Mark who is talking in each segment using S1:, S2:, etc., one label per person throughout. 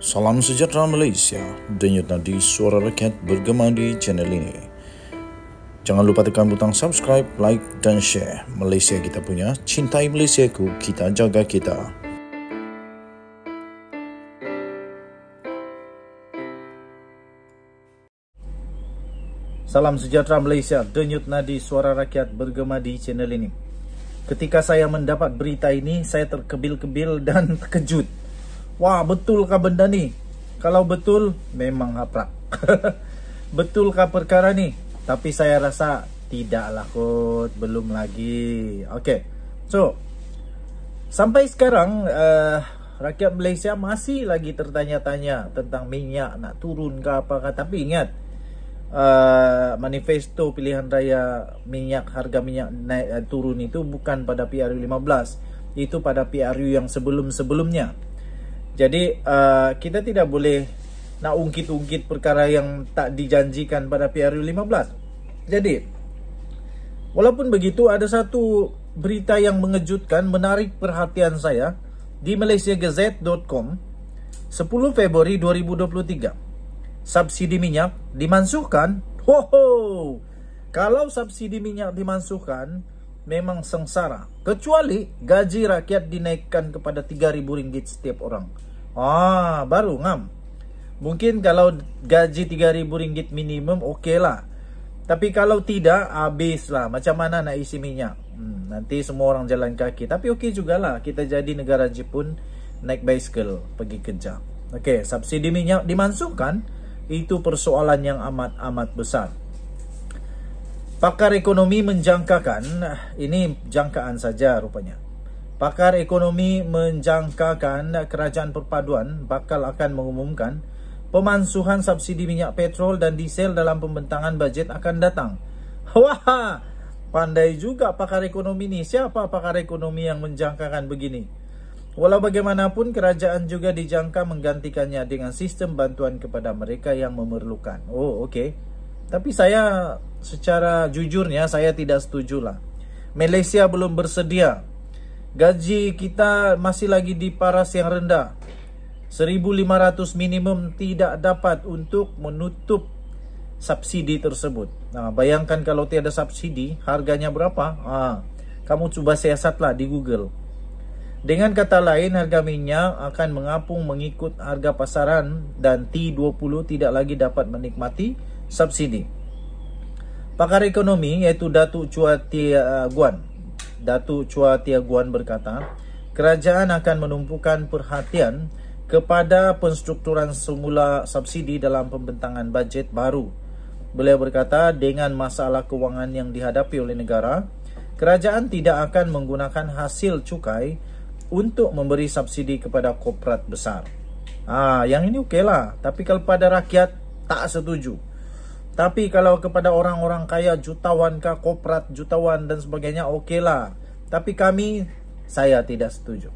S1: Salam sejahtera Malaysia, denyut nadi suara rakyat bergema di channel ini. Jangan lupa tekan butang subscribe, like dan share. Malaysia kita punya, cintai Malaysiaku, kita jaga kita.
S2: Salam sejahtera Malaysia, denyut nadi suara rakyat bergema di channel ini. Ketika saya mendapat berita ini, saya terkebil-kebil dan terkejut. Wah, betulkah benda ni? Kalau betul, memang haprak. Betulkah perkara ni? Tapi saya rasa tidaklah kot, belum lagi. Okey, so sampai sekarang rakyat Malaysia masih lagi tertanya-tanya tentang minyak nak turun ke apa. Tapi ingat, manifesto pilihan raya minyak, harga minyak naik turun itu bukan pada PRU 15, itu pada PRU yang sebelum-sebelumnya. Jadi kita tidak boleh nak ungkit-ungkit perkara yang tak dijanjikan pada PRU 15. Jadi walaupun begitu, ada satu berita yang mengejutkan, menarik perhatian saya di malaysiagazette.com 10 Februari 2023. Subsidi minyak dimansuhkan. Kalau subsidi minyak dimansuhkan, memang sengsara. Kecuali gaji rakyat dinaikkan kepada RM3,000 setiap orang. Baru ngam. Mungkin kalau gaji RM3,000 minimum, okey lah. Tapi kalau tidak, habislah. Macam mana nak isi minyak? Nanti semua orang jalan kaki. Tapi okey jugalah, kita jadi negara Jepun, naik bicycle pergi kerja. Okey, subsidi minyak dimansuhkan. Itu persoalan yang amat besar. Pakar ekonomi menjangkakan, ini jangkaan saja rupanya. Pakar ekonomi menjangkakan kerajaan perpaduan bakal akan mengumumkan pemansuhan subsidi minyak petrol dan diesel dalam pembentangan bajet akan datang. Wah, pandai juga pakar ekonomi ni. Siapa pakar ekonomi yang menjangkakan begini? Walau bagaimanapun, kerajaan juga dijangka menggantikannya dengan sistem bantuan kepada mereka yang memerlukan. Okey. Tapi saya secara jujurnya, saya tidak setujulah. Malaysia belum bersedia. Gaji kita masih lagi di paras yang rendah. 1,500 minimum tidak dapat untuk menutup subsidi tersebut. Bayangkan kalau tiada subsidi, harganya berapa? Kamu cuba siasatlah di Google. Dengan kata lain, harga minyak akan mengapung mengikut harga pasaran dan T20 tidak lagi dapat menikmati subsidi. Pakar ekonomi iaitu Datuk Chua Tia Guan berkata, kerajaan akan menumpukan perhatian kepada penstrukturan semula subsidi dalam pembentangan bajet baru. Beliau berkata, dengan masalah kewangan yang dihadapi oleh negara, kerajaan tidak akan menggunakan hasil cukai untuk memberi subsidi kepada korporat besar. Yang ini okeylah. Tapi kalau pada rakyat, tak setuju. Tapi kalau kepada orang-orang kaya, jutawan kah, korporat jutawan dan sebagainya, okeylah. Tapi saya tidak setuju.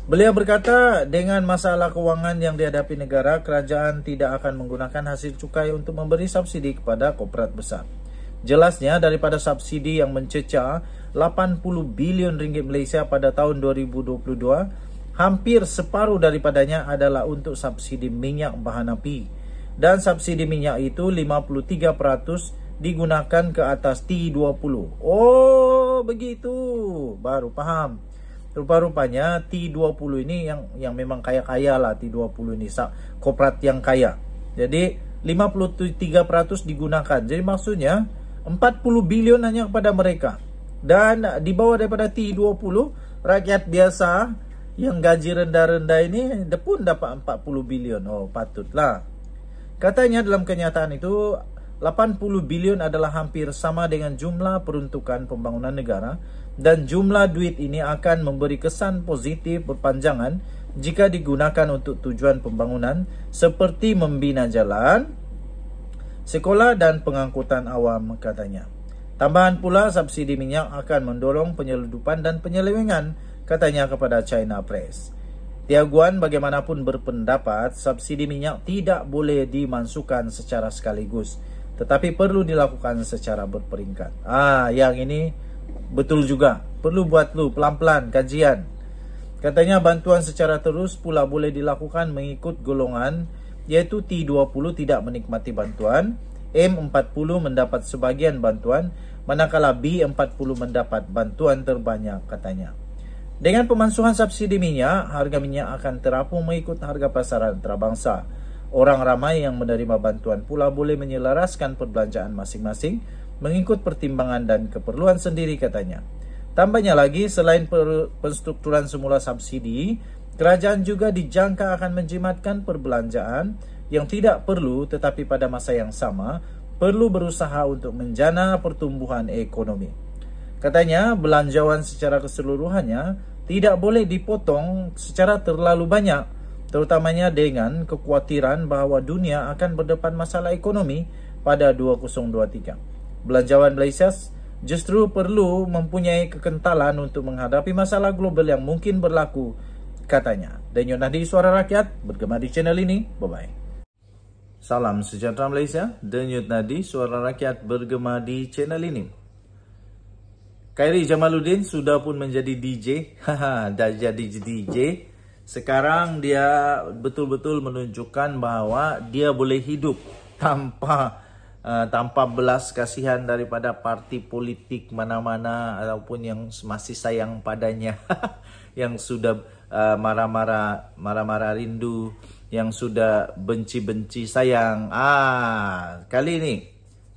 S2: Beliau berkata, dengan masalah kewangan yang dihadapi negara, kerajaan tidak akan menggunakan hasil cukai untuk memberi subsidi kepada korporat besar. Jelasnya, daripada subsidi yang mencecah 80 bilion ringgit Malaysia pada tahun 2022, hampir separuh daripadanya adalah untuk subsidi minyak bahan api. Dan subsidi minyak itu 53% digunakan ke atas T20. Begitu. Baru faham. Rupa-rupanya T20 ini yang memang kaya-kaya lah. T20 ini korporat yang kaya. Jadi 53% digunakan. Jadi maksudnya 40 bilion hanya kepada mereka. Dan di bawah daripada T20, rakyat biasa yang gaji rendah-rendah ini pun dapat 40 bilion. Patutlah. Katanya dalam kenyataan itu 80 bilion adalah hampir sama dengan jumlah peruntukan pembangunan negara, dan jumlah duit ini akan memberi kesan positif berpanjangan jika digunakan untuk tujuan pembangunan seperti membina jalan, sekolah dan pengangkutan awam, katanya. Tambahan pula, subsidi minyak akan mendorong penyeludupan dan penyelewengan, katanya kepada China Press. Tia Guan bagaimanapun berpendapat subsidi minyak tidak boleh dimansuhkan secara sekaligus, tetapi perlu dilakukan secara berperingkat. Yang ini betul juga. Perlu buat pelan-pelan kajian. Katanya bantuan secara terus pula boleh dilakukan mengikut golongan, iaitu T20 tidak menikmati bantuan, M40 mendapat sebagian bantuan, manakala B40 mendapat bantuan terbanyak, katanya. Dengan pemansuhan subsidi minyak, harga minyak akan terapung mengikut harga pasaran antarabangsa. Orang ramai yang menerima bantuan pula boleh menyelaraskan perbelanjaan masing-masing mengikut pertimbangan dan keperluan sendiri, katanya. Tambahnya lagi, selain penstrukturan semula subsidi, kerajaan juga dijangka akan menjimatkan perbelanjaan yang tidak perlu tetapi pada masa yang sama perlu berusaha untuk menjana pertumbuhan ekonomi. Katanya, belanjawan secara keseluruhannya tidak boleh dipotong secara terlalu banyak, terutamanya dengan kekhawatiran bahawa dunia akan berdepan masalah ekonomi pada 2023. Belanjawan Malaysia justru perlu mempunyai kekentalan untuk menghadapi masalah global yang mungkin berlaku, katanya. Denyut Nadi Suara Rakyat bergema di channel ini. Bye-bye. Salam sejahtera Malaysia. Denyut Nadi Suara Rakyat bergema di channel ini. Khairi Jamaluddin sudah pun menjadi DJ. Dah jadi DJ. Sekarang dia betul-betul menunjukkan bahawa dia boleh hidup tanpa belas kasihan daripada parti politik mana-mana ataupun yang masih sayang padanya, yang sudah marah-marah rindu, yang sudah benci-benci sayang. Kali ini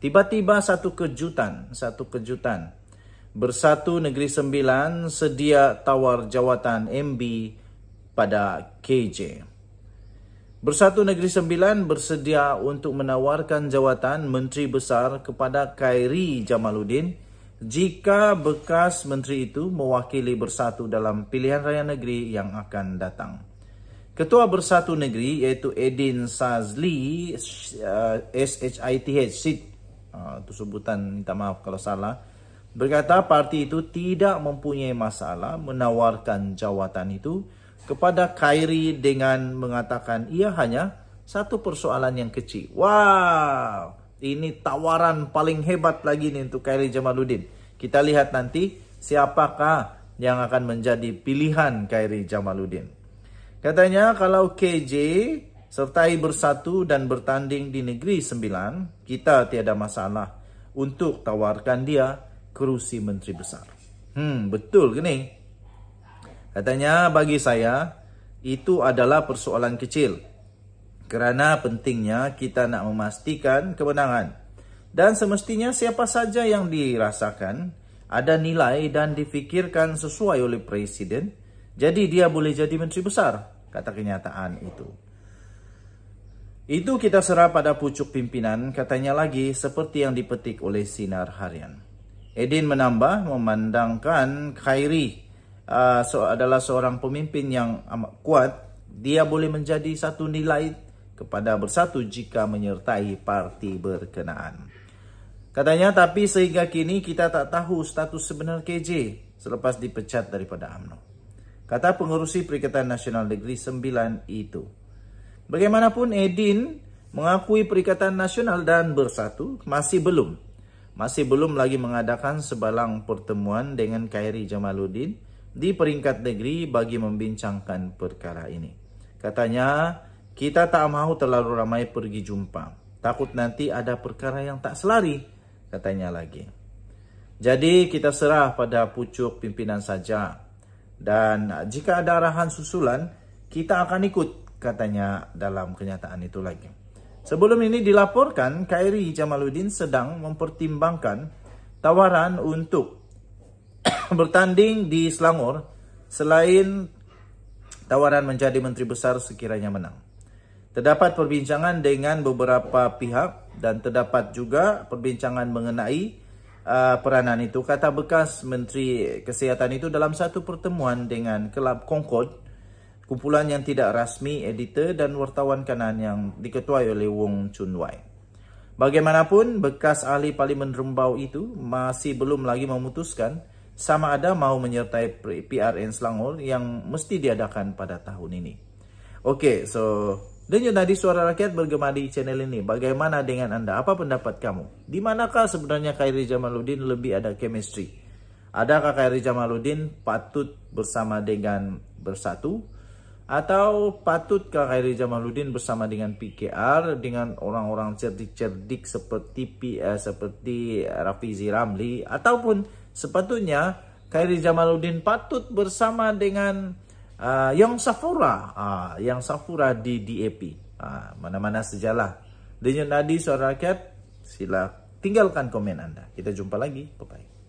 S2: tiba-tiba satu kejutan. Bersatu Negeri Sembilan sedia tawar jawatan MB pada KJ. Bersatu Negeri Sembilan bersedia untuk menawarkan jawatan Menteri Besar kepada Khairi Jamaluddin jika bekas menteri itu mewakili Bersatu dalam pilihan raya negeri yang akan datang. Ketua Bersatu Negeri iaitu Edin Sazli, SHITH, itu sebutan, minta maaf kalau salah, berkata parti itu tidak mempunyai masalah menawarkan jawatan itu kepada Khairi dengan mengatakan ia hanya satu persoalan yang kecil. Wow, ini tawaran paling hebat lagi nih untuk Khairi Jamaluddin. Kita lihat nanti siapakah yang akan menjadi pilihan Khairi Jamaluddin. Katanya kalau KJ sertai Bersatu dan bertanding di Negeri Sembilan, kita tiada masalah untuk tawarkan dia kerusi Menteri Besar. Betul ke ni? Katanya bagi saya itu adalah persoalan kecil kerana pentingnya kita nak memastikan kemenangan dan semestinya siapa saja yang dirasakan ada nilai dan difikirkan sesuai oleh Presiden, jadi dia boleh jadi Menteri Besar, kata kenyataan itu. Itu kita serah pada pucuk pimpinan, katanya lagi seperti yang dipetik oleh Sinar Harian. Edin menambah memandangkan Khairi adalah seorang pemimpin yang amat kuat, dia boleh menjadi satu nilai kepada Bersatu jika menyertai parti berkenaan. Katanya, tapi sehingga kini kita tak tahu status sebenar KJ selepas dipecat daripada UMNO, kata pengerusi Perikatan Nasional Negeri Sembilan itu. Bagaimanapun Edin mengakui Perikatan Nasional dan Bersatu masih belum lagi mengadakan sebalang pertemuan dengan Khairi Jamaluddin di peringkat negeri bagi membincangkan perkara ini. Katanya, kita tak mahu terlalu ramai pergi jumpa. Takut nanti ada perkara yang tak selari, katanya lagi. Jadi kita serah pada pucuk pimpinan saja. Dan jika ada arahan susulan, kita akan ikut, katanya dalam kenyataan itu lagi. Sebelum ini dilaporkan Khairi Jamaluddin sedang mempertimbangkan tawaran untuk bertanding di Selangor selain tawaran menjadi Menteri Besar sekiranya menang. Terdapat perbincangan dengan beberapa pihak dan terdapat juga perbincangan mengenai peranan itu, kata bekas Menteri Kesihatan itu dalam satu pertemuan dengan Kelab Concord, kumpulan yang tidak rasmi, editor dan wartawan kanan yang diketuai oleh Wong Chun Wai. Bagaimanapun, bekas ahli Parlimen Rembau itu masih belum lagi memutuskan sama ada mahu menyertai PRN Selangor yang mesti diadakan pada tahun ini. Okey, so Denyut Nadi Suara Rakyat bergema di channel ini. Bagaimana dengan anda? Apa pendapat kamu? Di manakah sebenarnya Khairi Jamaluddin lebih ada chemistry? Adakah Khairy Jamaluddin patut bersama dengan Bersatu? Atau patutkah Khairy Jamaluddin bersama dengan PKR, dengan orang-orang cerdik-cerdik seperti Rafizi Ramli? Ataupun sepatutnya Khairy Jamaluddin patut bersama dengan Yang Safura di DAP? Mana-mana sejalah. Denyut Nadi Suara Rakyat, sila tinggalkan komen anda. Kita jumpa lagi. Bye-bye.